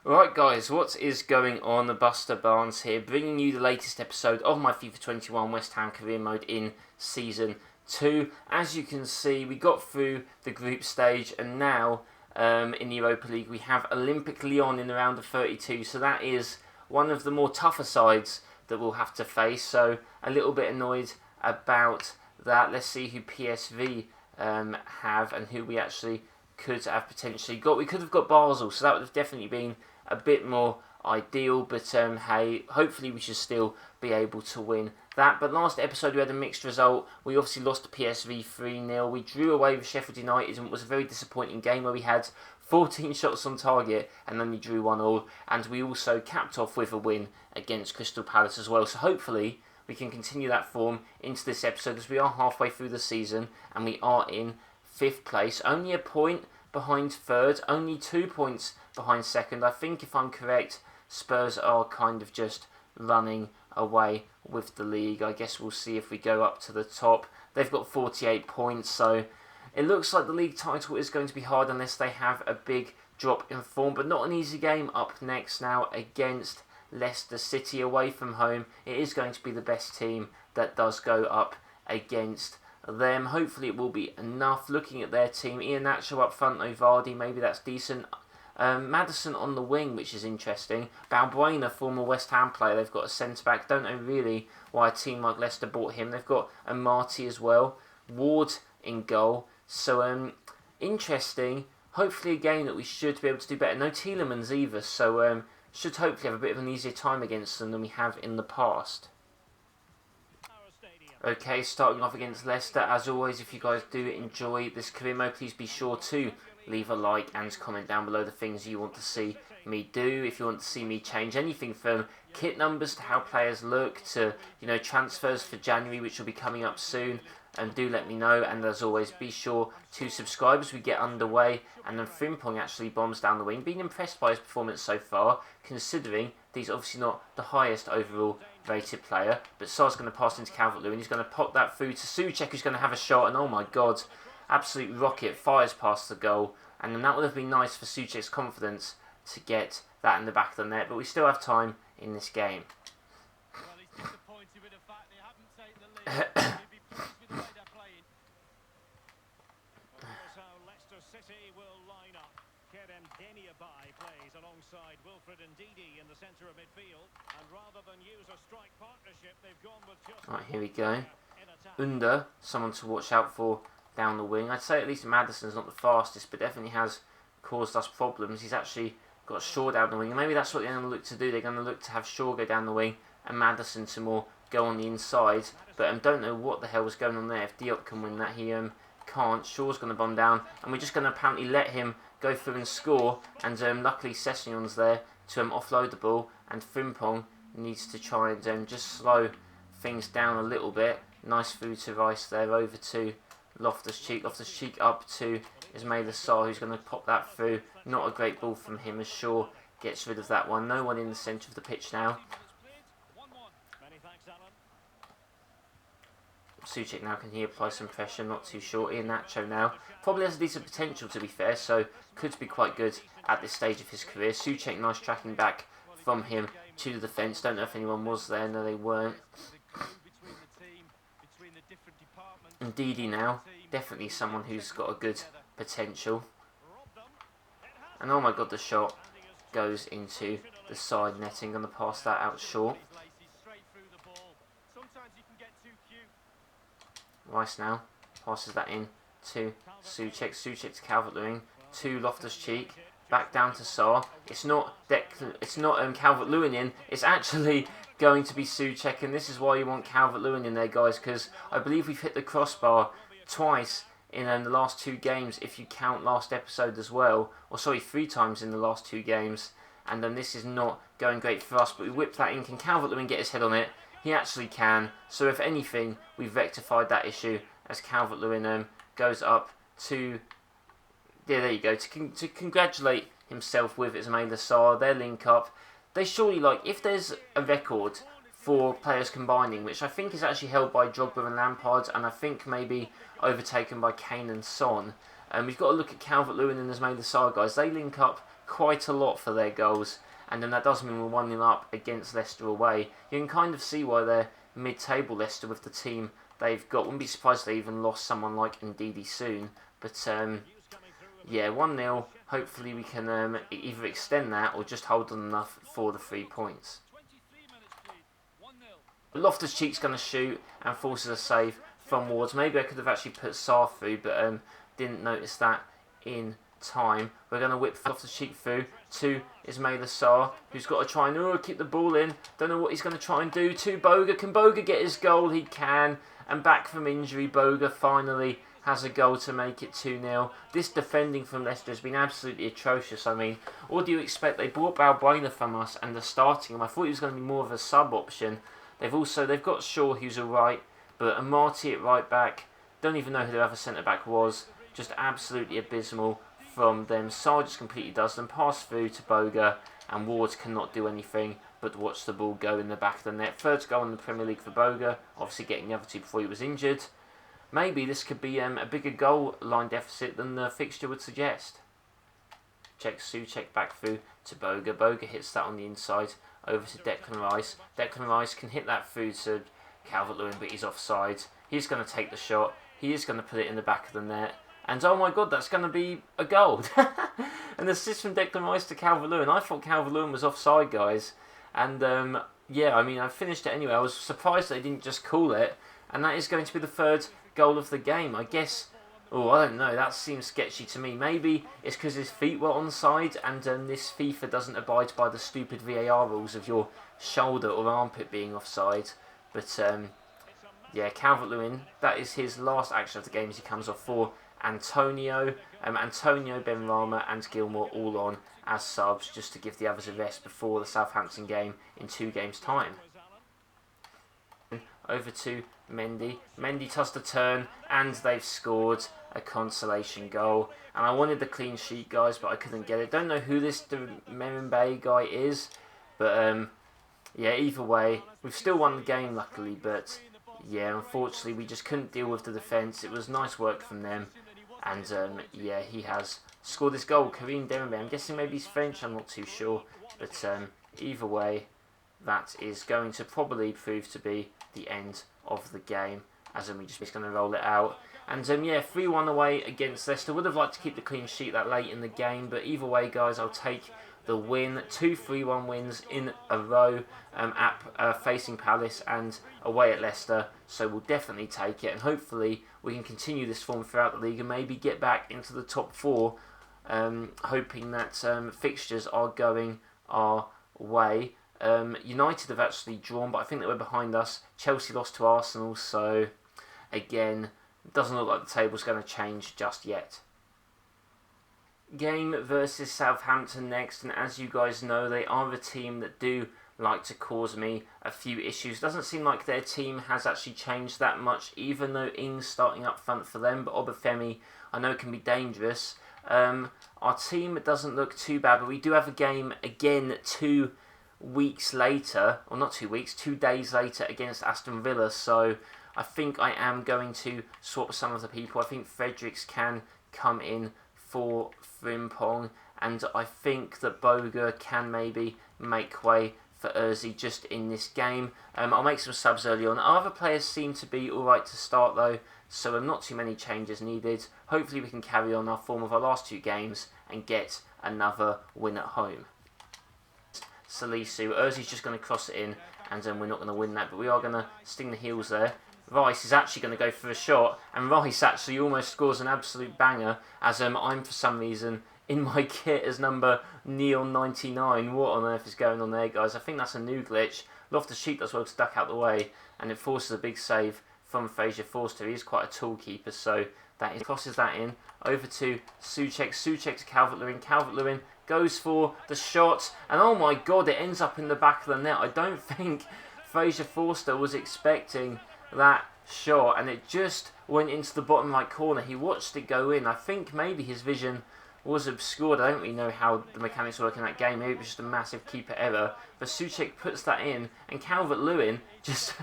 Right guys, what is going on? BusterBarnes here, bringing you the latest episode of my FIFA 21 West Ham career mode in Season 2. As you can see, we got through the group stage, and now in the Europa League we have Olympic Lyon in the round of 32, so that is one of the more tougher sides that we'll have to face, so a little bit annoyed about that. Let's see who PSV have and who we actually could have potentially got. We could have got Basel, so that would have definitely been a bit more ideal, but hey, hopefully we should still be able to win that. But last episode we had a mixed result. We obviously lost to PSV 3-0. We drew away with Sheffield United, and it was a very disappointing game where we had 14 shots on target and only drew 1-1, and we also capped off with a win against Crystal Palace as well. So hopefully we can continue that form into this episode, as we are halfway through the season and we are in 5th place, only a point behind 3rd, only 2 points behind 2nd. I think, if I'm correct, Spurs are kind of just running away with the league. I guess we'll see if we go up to the top. They've got 48 points, so it looks like the league title is going to be hard unless they have a big drop in form, but not an easy game up next now against Leicester City away from home. It is going to be the best team that does go up against them. Hopefully it will be enough. Looking at their team, Iheanacho up front, Vardy, maybe that's decent. Maddison on the wing, which is interesting. Balbuena, former West Ham player, they've got a centre-back. Don't know really why a team like Leicester bought him. They've got a Marty as well. Ward in goal. So, interesting. Hopefully a game that we should be able to do better. No Tielemans either, so should hopefully have a bit of an easier time against them than we have in the past. Okay, starting off against Leicester. As always, if you guys do enjoy this career mode, please be sure to leave a like and comment down below the things you want to see me do. If you want to see me change anything from kit numbers to how players look to, transfers for January, which will be coming up soon, and do let me know. And as always, be sure to subscribe as we get underway. And then Frimpong actually bombs down the wing. Been impressed by his performance so far, considering that he's obviously not the highest overall rated player. But Sar's going to pass into Calvert-Lewin. He's going to pop that through to Souček, who's going to have a shot. And oh my god, absolute rocket, fires past the goal. And then that would have been nice for Souček's confidence to get that in the back of the net. But we still have time in this game. Right, here we go. Under, someone to watch out for down the wing. I'd say at least Maddison's not the fastest, but definitely has caused us problems. He's actually got Shaw down the wing, and maybe that's what they're going to look to do. They're going to look to have Shaw go down the wing and Maddison to more go on the inside. But I don't know what the hell was going on there. If Diop can win that, he can't. Shaw's going to bomb down, and we're just going to apparently let him go through and score. And luckily Session's there to offload the ball, and Frimpong needs to try and just slow things down a little bit. Nice through to Rice there, over to Loftus-Cheek. Loftus-Cheek up to Ismail Assar, who's going to pop that through. Not a great ball from him as Shaw gets rid of that one. No one in the centre of the pitch now. Souček now, can he apply some pressure? Not too sure. Iheanacho now probably has a decent potential, to be fair, so could be quite good at this stage of his career. Souček, nice tracking back from him to the defence. Don't know if anyone was there. No, they weren't. And Didi now, definitely someone who's got a good potential. And oh my god, the shot goes into the side netting. Going to pass that out short. Rice now passes that in to Souček. Souček to Calvert-Lewin, to Loftus-Cheek, back down to Sarr. It's not Calvert-Lewin in. It's actually going to be Souček, and this is why you want Calvert-Lewin in there, guys, because I believe we've hit the crossbar twice in the last 2 games, if you count last episode as well. Or sorry, 3 times in the last 2 games, and then this is not going great for us. But we whip that in. Can Calvert-Lewin get his head on it? He actually can. So if anything, we've rectified that issue as Calvert-Lewin goes up to... Yeah, there you go. To congratulate himself with Ismail Assar. Their link up. They surely, if there's a record for players combining, which I think is actually held by Drogba and Lampard, and I think maybe overtaken by Kane and Son. We've got to look at Calvert-Lewin and Ismail Assar, guys. They link up quite a lot for their goals. And then that does mean we're 1-0 up against Leicester away. You can kind of see why they're mid-table, Leicester, with the team they've got. Wouldn't be surprised if they even lost someone like Ndidi soon. But yeah, 1-0. Hopefully we can either extend that or just hold on enough for the 3 points. Loftus-Cheek's going to shoot and forces a save from Wards. Maybe I could have actually put Sarr through, but didn't notice that in time. We're going to whip Loftus-Cheek through to Ismaila Sarr, who's got to try and keep the ball in. Don't know what he's going to try and do to Boga. Can Boga get his goal? He can. And back from injury, Boga finally has a goal to make it 2-0. This defending from Leicester has been absolutely atrocious. I mean, what do you expect? They brought Balbuena from us and they're starting him. I thought he was going to be more of a sub option. They've got Shaw, who's alright, but Amati at right back. Don't even know who their other centre back was. Just absolutely abysmal from them. Sarr just completely does them. Pass through to Boga, and Ward cannot do anything but watch the ball go in the back of the net. Third goal in the Premier League for Boga, obviously getting the other two before he was injured. Maybe this could be a bigger goal line deficit than the fixture would suggest. Souček back through to Boga. Boga hits that on the inside over to Declan Rice. Declan Rice can hit that through to Calvert-Lewin, but he's offside. He's going to take the shot. He is going to put it in the back of the net. And oh my god, that's going to be a goal. An assist from Declan Rice to Calvert-Lewin. I thought Calvert-Lewin was offside, guys. And yeah, I mean, I finished it anyway. I was surprised they didn't just call it. And that is going to be the third goal of the game. I guess, I don't know. That seems sketchy to me. Maybe it's because his feet were onside and this FIFA doesn't abide by the stupid VAR rules of your shoulder or armpit being offside. But yeah, Calvert-Lewin, that is his last action of the game as he comes off for Antonio. Antonio, Benrahma and Gilmour all on as subs just to give the others a rest before the Southampton game in 2 games' time. Over to Mendy. Mendy does the turn and they've scored a consolation goal. And I wanted the clean sheet, guys, but I couldn't get it. Don't know who this Merenbe guy is, but yeah, either way, we've still won the game luckily, but yeah, unfortunately we just couldn't deal with the defence. It was nice work from them. And yeah, he has scored this goal, Karim Dembélé. I'm guessing maybe he's French, I'm not too sure. But either way, that is going to probably prove to be the end of the game, as we're just going to roll it out. And yeah, 3-1 away against Leicester. Would have liked to keep the clean sheet that late in the game, but either way, guys, I'll take the win. 2 3-1 wins in a row at facing Palace and away at Leicester, so we'll definitely take it, and hopefully we can continue this form throughout the league and maybe get back into the top 4, hoping that fixtures are going our way. United have actually drawn, but I think that we're behind us. Chelsea lost to Arsenal, so again, doesn't look like the table's going to change just yet. Game versus Southampton next, and as you guys know, they are a team that do like to cause me a few issues. Doesn't seem like their team has actually changed that much, even though Ings starting up front for them, but Obafemi I know can be dangerous. Our team doesn't look too bad, but we do have a game again 2 weeks later, or not 2 weeks, 2 days later against Aston Villa, so I think I am going to swap some of the people. I think Fredericks can come in for Frimpong, and I think that Boga can maybe make way for Ozzy just in this game. I'll make some subs early on. Our other players seem to be alright to start though, so not too many changes needed. Hopefully we can carry on our form of our last 2 games and get another win at home. Salisu, Ozzy's just going to cross it in, and we're not going to win that, but we are going to sting the heels there. Rice is actually going to go for a shot, and Rice actually almost scores an absolute banger, as I'm for some reason in my kit as number Neon 99. What on earth is going on there, guys? I think that's a new glitch. Loftus-Cheek does well to duck out the way, and it forces a big save from Fraser Forster. He is quite a tall keeper, so that crosses that in. Over to Souček. Souček to Calvert-Lewin. Calvert-Lewin goes for the shot, and oh my god, it ends up in the back of the net. I don't think Fraser Forster was expecting that shot, and it just went into the bottom right corner. He watched it go in. I think maybe his vision was obscured. I don't really know how the mechanics work in that game. Maybe it was just a massive keeper error. But Souček puts that in, and Calvert-Lewin just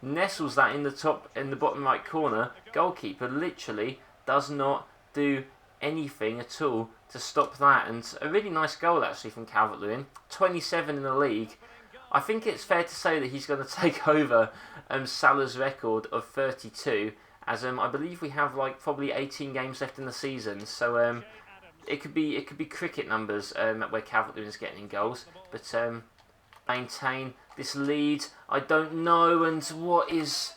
nestles that in the bottom right corner. Goalkeeper literally does not do anything at all to stop that. And a really nice goal actually from Calvert-Lewin. 27 in the league. I think it's fair to say that he's going to take over Salah's record of 32, as I believe we have like probably 18 games left in the season. So it could be cricket numbers where Calvert-Lewin is getting in goals. But maintain this lead. I don't know, and what is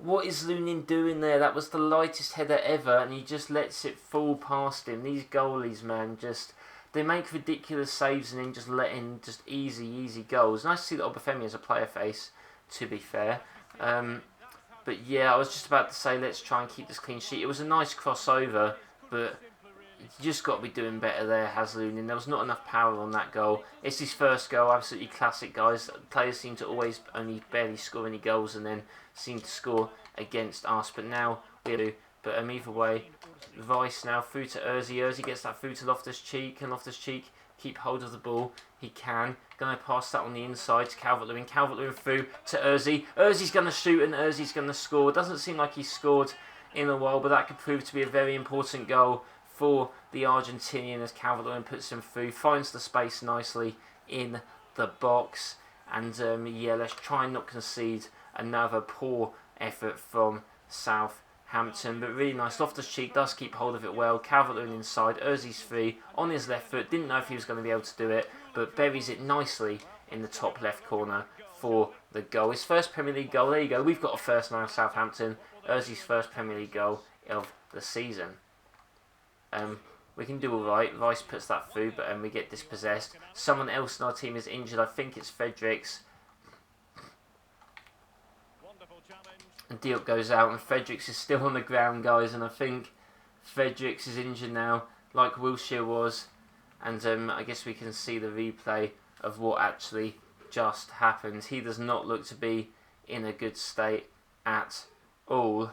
Lunin doing there? That was the lightest header ever, and he just lets it fall past him. These goalies, man, they make ridiculous saves and then just let in just easy goals. Nice to see that Obafemi has a player face, to be fair. But yeah, I was just about to say, let's try and keep this clean sheet. It was a nice crossover, but you just got to be doing better there, Lunin. There was not enough power on that goal. It's his first goal, absolutely classic, guys. Players seem to always only barely score any goals and then seem to score against us. But now we do. But either way, Rice now through to Urzi. Urzi gets that through to Loftus-Cheek, and Loftus-Cheek keep hold of the ball. He can. Going to pass that on the inside to Calvert-Lewin. Calvert-Lewin through to Urzi. Urzi's going to shoot and Urzi's going to score. Doesn't seem like he's scored in a while, but that could prove to be a very important goal for the Argentinian as Calvert-Lewin puts him through, finds the space nicely in the box, and yeah, let's try and not concede another poor effort from Southampton, but really nice. Loftus-Cheek does keep hold of it well. Calvert-Lewin inside, Urzi's free on his left foot, didn't know if he was going to be able to do it, but buries it nicely in the top left corner for the goal. His first Premier League goal. There you go, we've got a first now, Southampton. Urzi's first Premier League goal of the season. We can do alright. Rice puts that through, but we get dispossessed. Someone else in our team is injured. I think it's Fredericks. And Diop goes out, and Fredericks is still on the ground, guys. And I think Fredericks is injured now, like Wilshere was. And I guess we can see the replay of what actually just happened. He does not look to be in a good state at all.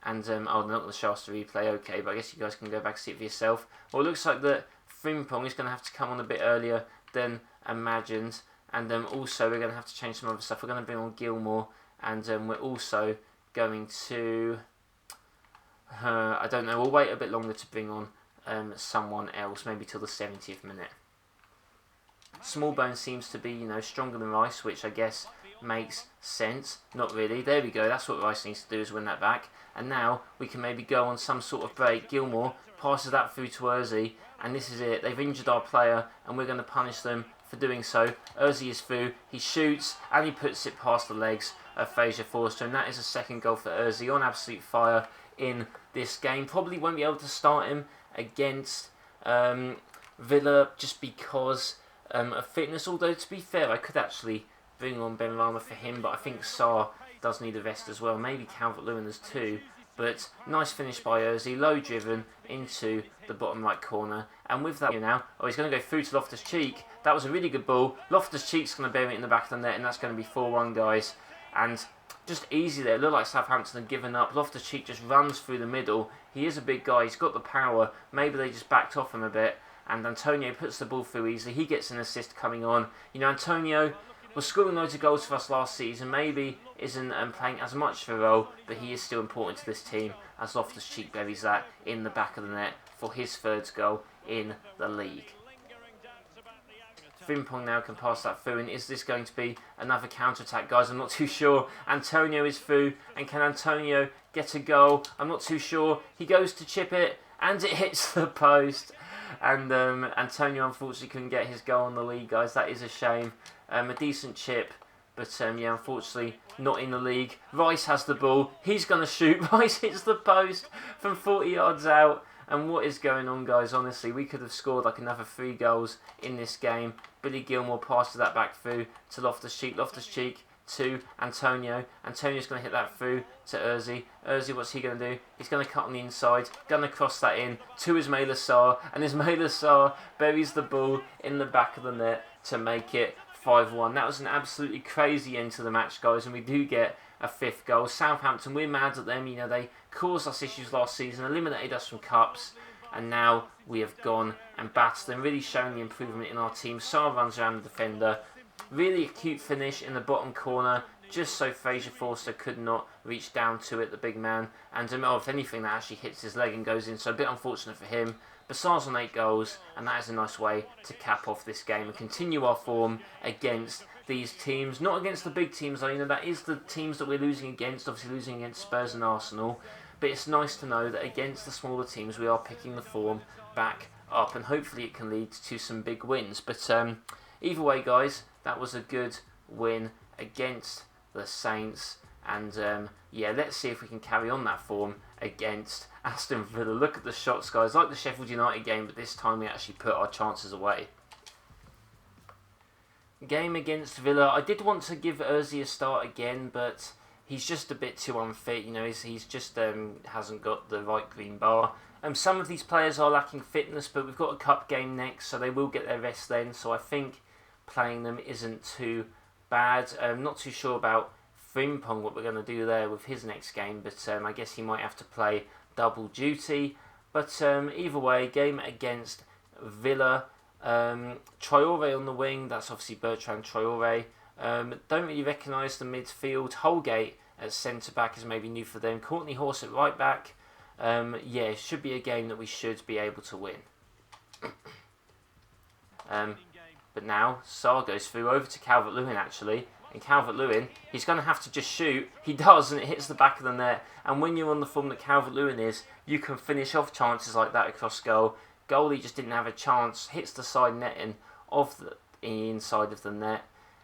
And, oh, they're not going to show us the replay, okay, but I guess you guys can go back and see it for yourself. Well, it looks like that Frimpong is going to have to come on a bit earlier than imagined. And also, we're going to have to change some other stuff. We're going to bring on Gilmore, and we're also going to, I don't know, we'll wait a bit longer to bring on someone else, maybe till the 70th minute. Smallbone seems to be, stronger than Rice, which I guess makes sense. Not really. There we go. That's what Rice needs to do, is win that back. And now we can maybe go on some sort of break. Gilmore passes that through to Urzi, and this is it. They've injured our player, and we're going to punish them for doing so. Urzi is through. He shoots, and he puts it past the legs of Fraser Forster, and that is a second goal for Urzi on absolute fire in this game. Probably won't be able to start him against Villa just because of fitness, although to be fair, I could actually bring on Benrahma for him, but I think Sarr does need a rest as well. Maybe Calvert-Lewin as too. But nice finish by Urzi, low driven into the bottom right corner. And with that now, he's going to go through to Loftus-Cheek. That was a really good ball. Loftus-Cheek's going to bury it in the back of the net, and that's going to be 4-1, guys. And just easy there. It looked like Southampton had given up. Loftus-Cheek just runs through the middle. He is a big guy. He's got the power. Maybe they just backed off him a bit. And Antonio puts the ball through easily. He gets an assist coming on. Antonio was scoring loads of goals for us last season. Maybe isn't playing as much of a role, but he is still important to this team as Loftus-Cheek buries that in the back of the net for his third goal in the league. Frimpong now can pass that through, and is this going to be another counter-attack, guys? I'm not too sure. Antonio is through, and can Antonio get a goal? I'm not too sure. He goes to chip it, and it hits the post. And Antonio unfortunately couldn't get his goal in the league, guys. That is a shame. A decent chip, but yeah, unfortunately not in the league. Rice has the ball. He's going to shoot. Rice hits the post from 40 yards out. And what is going on, guys? Honestly, we could have scored like another 3 goals in this game. Billy Gilmore passes that back through to Loftus-Cheek. Loftus-Cheek to Antonio. Antonio's going to hit that through to Urzi. Urzi, what's he going to do? He's going to cut on the inside. Going to cross that in to Ismaila Sarr. And Ismaila Sarr buries the ball in the back of the net to make it 5-1. That was an absolutely crazy end to the match, guys, and we do get a 5th goal. Southampton, we're mad at them. They caused us issues last season, eliminated us from cups, and now we have gone and battered them, really showing the improvement in our team. Sarr runs around the defender. Really a cute finish in the bottom corner, just so Fraser Forster could not reach down to it, the big man. And if anything, that actually hits his leg and goes in, so a bit unfortunate for him. Bassar's on 8 goals, and that is a nice way to cap off this game and continue our form against these teams. Not against the big teams, though. You know, that is the teams that we're losing against, obviously losing against Spurs and Arsenal. But it's nice to know that against the smaller teams, we are picking the form back up, and hopefully it can lead to some big wins. But either way, guys, that was a good win against the Saints. And yeah, let's see if we can carry on that form against Aston Villa. Look at the shots, guys, like the Sheffield United game, but this time we actually put our chances away. Game against Villa, I did want to give Ozzy a start again, but he's just a bit too unfit. You know, he's just hasn't got the right green bar. Some of these players are lacking fitness, but we've got a cup game next, so they will get their rest then. So I think playing them isn't too bad. I'm not too sure about Frimpong, what we're going to do there with his next game, but I guess he might have to play double duty. But either way, game against Villa. Traore on the wing, that's obviously Bertrand Traore. Don't really recognise the midfield. Holgate at centre-back is maybe new for them. Courtney Horse at right-back. Yeah, it should be a game that we should be able to win. But now, Sarr goes through over to Calvert-Lewin actually. And Calvert-Lewin, he's going to have to just shoot. He does, and it hits the back of the net. And when you're on the form that Calvert-Lewin is, you can finish off chances like that across goal. Goalie just didn't have a chance. Hits the side netting of the inside of the net.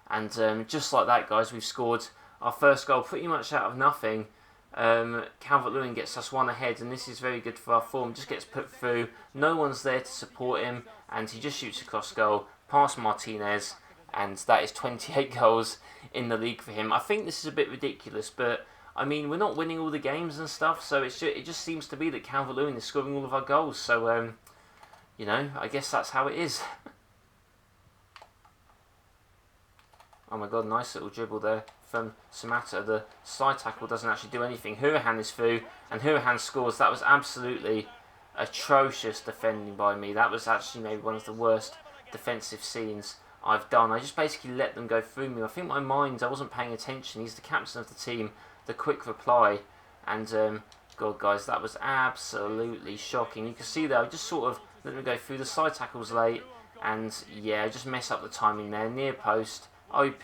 And just like that, guys, we've scored our first goal pretty much out of nothing. Calvert-Lewin gets us one ahead, and this is very good for our form. Just gets put through. No one's there to support him, and he just shoots across goal past Martinez. And that is 28 goals in the league for him. I think this is a bit ridiculous, but I mean, we're not winning all the games and stuff, so it just seems to be that Calvert-Lewin is scoring all of our goals. So, you know, I guess that's how it is. Oh my god, nice little dribble there from Samata. The side tackle doesn't actually do anything. Hurahan is through, and Hurahan scores. That was absolutely atrocious defending by me. That was actually maybe one of the worst defensive scenes I've done. I just basically let them go through me. I think my mind, I wasn't paying attention. He's the captain of the team. The quick reply, and god, guys, that was absolutely shocking. You can see there, I just sort of let them go through. The side tackles late, and yeah, I just mess up the timing there. Near post, OP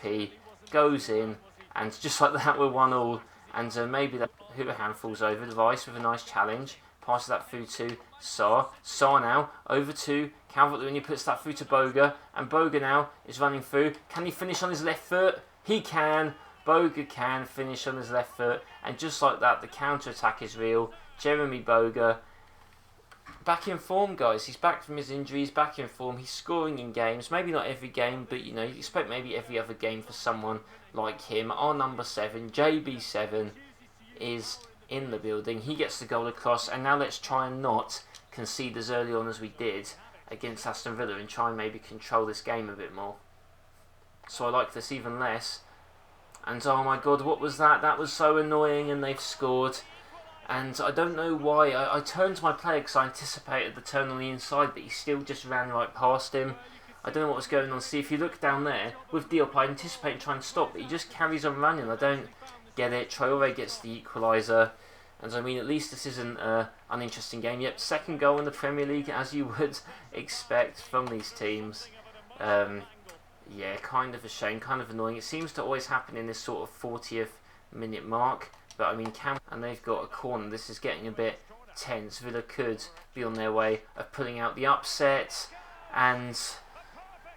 goes in, and just like that, we're 1-1. And maybe that Hurahan falls over. Rice with a nice challenge. Passes that through to Sarr. Sarr now over to Calvert-Lewin. He puts that through to Boga. And Boga now is running through. Can he finish on his left foot? He can. Boga can finish on his left foot. And just like that, the counter-attack is real. Jeremy Boga, back in form, guys. He's back from his injuries, back in form. He's scoring in games. Maybe not every game, but you know, you expect maybe every other game for someone like him. Our number 7, JB7, is in the building. He gets the goal across, and now let's try and not concede as early on as we did against Aston Villa and try and maybe control this game a bit more. So I like this even less. And oh my god, what was that? That was so annoying, and they've scored. And I don't know why. I turned to my player because I anticipated the turn on the inside, but he still just ran right past him. I don't know what was going on. See, if you look down there, with Diop, I anticipate trying to stop, but he just carries on running. I don't get it. Traore gets the equaliser. And I mean, at least this isn't an uninteresting game. Yep, second goal in the Premier League, as you would expect from these teams. Yeah, kind of a shame, kind of annoying. It seems to always happen in this sort of 40th minute mark. But I mean, and they've got a corner. This is getting a bit tense. Villa could be on their way of pulling out the upset. And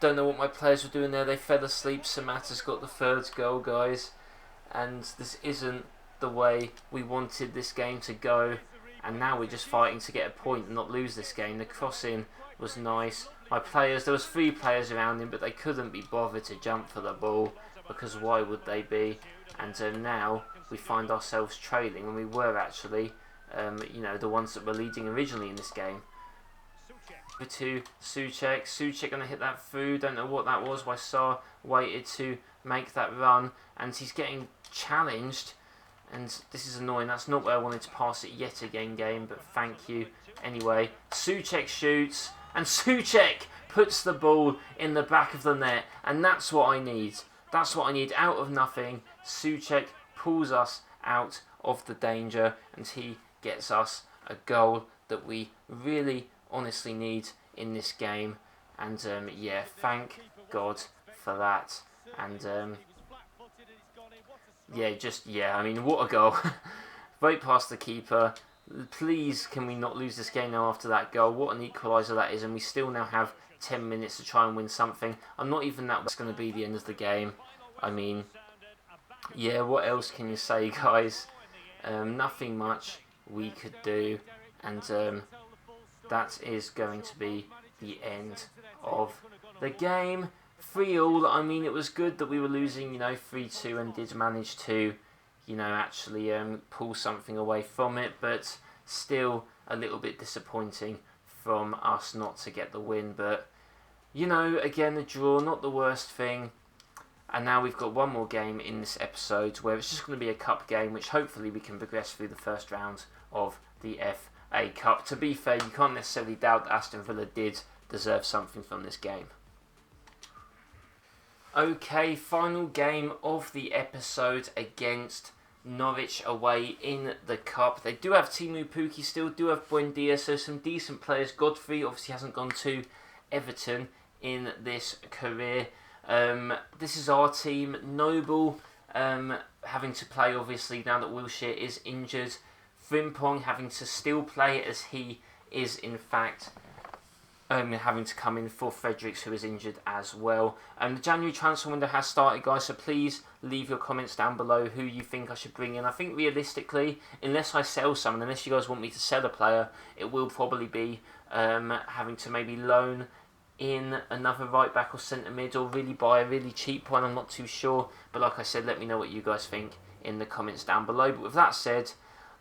don't know what my players were doing there. They fell asleep. Samata's got the third goal, guys. And this isn't the way we wanted this game to go. And now we're just fighting to get a point and not lose this game. The crossing was nice. My players, there was 3 players around him, but they couldn't be bothered to jump for the ball, because why would they be? And now we find ourselves trailing, and we were actually, you know, the ones that were leading originally in this game. Over to Souček. Souček going to hit that through. Don't know what that was. Why Sarr waited to make that run, and he's getting challenged. And this is annoying. That's not where I wanted to pass it yet again, game. But thank you anyway. Souček shoots, and Souček puts the ball in the back of the net, and that's what I need. That's what I need. Out of nothing, Souček pulls us out of the danger and he gets us a goal that we really honestly need in this game. And yeah, thank God for that. And yeah, I mean, what a goal. Right past the keeper. Please, can we not lose this game now after that goal? What an equaliser that is, and we still now have 10 minutes to try and win something. I'm not even that's going to be the end of the game. I mean, yeah, what else can you say, guys? Nothing much we could do, and that is going to be the end of the game. 3-3. I mean, it was good that we were losing, 3-2, and did manage to, actually pull something away from it, but still a little bit disappointing from us not to get the win. But, again, the draw, not the worst thing. And now we've got one more game in this episode where it's just going to be a cup game, which hopefully we can progress through the first round of the FA Cup. To be fair, you can't necessarily doubt that Aston Villa did deserve something from this game. Okay, final game of the episode against Norwich away in the Cup. They do have Timu Pukki, still do have Buendia, so some decent players. Godfrey obviously hasn't gone to Everton in this career. This is our team. Noble having to play obviously now that Wilshere is injured. Frimpong having to still play as he is in fact having to come in for Fredericks, who is injured as well. The January transfer window has started, guys, so please leave your comments down below who you think I should bring in. I think realistically, unless I sell someone, unless you guys want me to sell a player, it will probably be having to maybe loan in another right back or centre mid, or really buy a really cheap one. I'm not too sure, but like I said, let me know what you guys think in the comments down below. But with that said,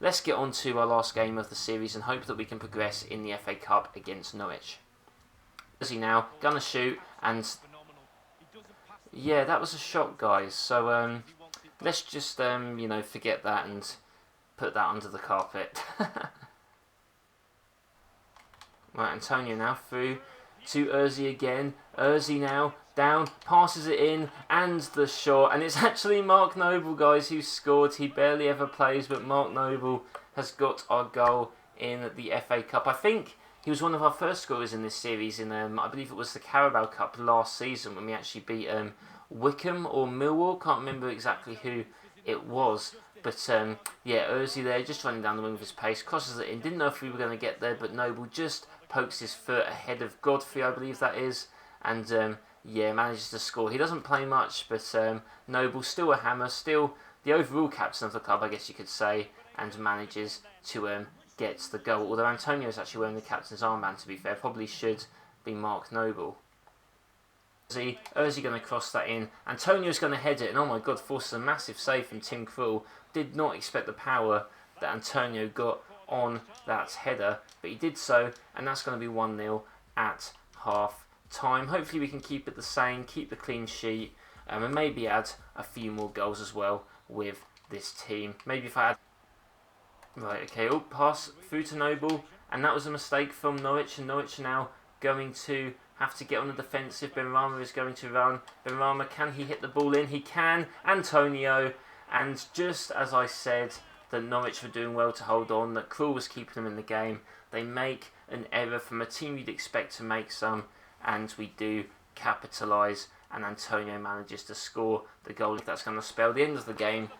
let's get on to our last game of the series and hope that we can progress in the FA Cup against Norwich. Is he now gonna shoot? And yeah, that was a shot, guys. So let's just forget that and put that under the carpet. Right, Antonio now through to Urzi again. Urzi now down, passes it in, and the shot. And it's actually Mark Noble, guys, who scored. He barely ever plays, but Mark Noble has got our goal in the FA Cup. I think he was one of our first scorers in this series in, I believe it was the Carabao Cup last season when we actually beat Wickham or Millwall. Can't remember exactly who it was. But yeah, Urzi there, just running down the wing with his pace, crosses it in. Didn't know if we were going to get there, but Noble just pokes his foot ahead of Godfrey, I believe that is. And yeah, manages to score. He doesn't play much, but Noble, still a hammer, still the overall captain of the club, I guess you could say, and manages to get the goal. Although Antonio is actually wearing the captain's armband, to be fair. Probably should be Mark Noble. Urzi going to cross that in. Antonio's going to head it, and oh my god, forces a massive save from Tim Krul. Did not expect the power that Antonio got on that header, but he did so, and that's going to be 1-0 at half time. Hopefully we can keep it the same, keep the clean sheet, and maybe add a few more goals as well with this team. Maybe if I add... Right, okay, pass through to Noble, and that was a mistake from Norwich, and Norwich are now going to have to get on the defensive. Benrahma is going to run. Benrahma, can he hit the ball in? He can. Antonio, and just as I said that Norwich were doing well to hold on, that Krul was keeping them in the game, they make an error from a team you'd expect to make some, and we do capitalise, and Antonio manages to score the goal. That's going to spell the end of the game.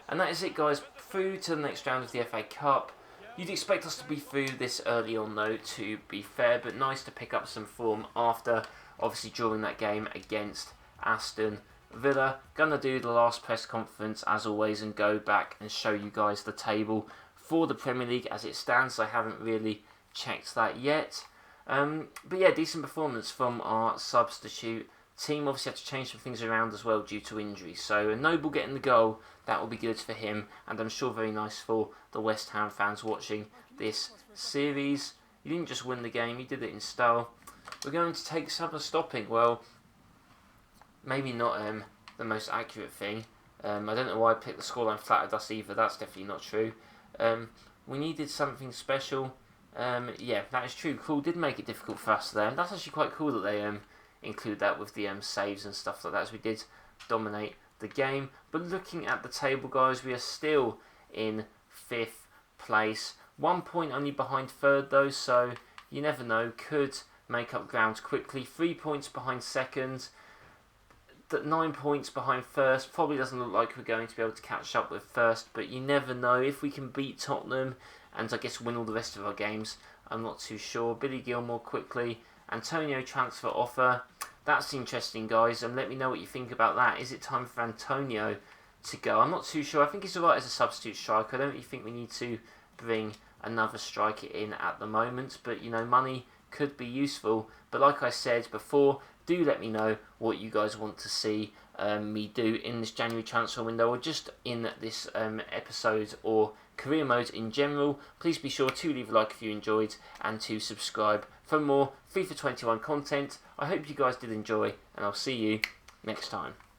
And that is it, guys. Through to the next round of the FA Cup. You'd expect us to be through this early on, though, to be fair, but nice to pick up some form after, obviously, drawing that game against Aston Villa. Gonna do the last press conference, as always, and go back and show you guys the table for the Premier League as it stands. I haven't really checked that yet. But yeah, decent performance from our substitute team. Obviously had to change some things around as well due to injury. So a Noble getting the goal, that will be good for him, and I'm sure very nice for the West Ham fans watching this series. You didn't just win the game, you did it in style. We're going to take some stopping. Well, maybe not the most accurate thing. I don't know why I picked the scoreline flattered us either. That's definitely not true. We needed something special. Yeah, that is true. Cool, did make it difficult for us there. And that's actually quite cool that they include that with the saves and stuff like that, as we did dominate the game. But looking at the table, guys, we are still in 5th place. 1 point only behind 3rd though, so you never know, could make up ground quickly. 3 points behind 2nd, 9 points behind 1st. Probably doesn't look like we're going to be able to catch up with 1st, but you never know. If we can beat Tottenham and I guess win all the rest of our games, I'm not too sure. Billy Gilmore quickly. Antonio transfer offer. That's interesting, guys, and let me know what you think about that. Is it time for Antonio to go? I'm not too sure. I think he's alright as a substitute striker. I don't really think we need to bring another striker in at the moment, but you know, money could be useful. But like I said before, do let me know what you guys want to see me do in this January transfer window, or just in this episode, or career mode in general. Please be sure to leave a like if you enjoyed, and to subscribe for more FIFA 21 content. I hope you guys did enjoy, and I'll see you next time.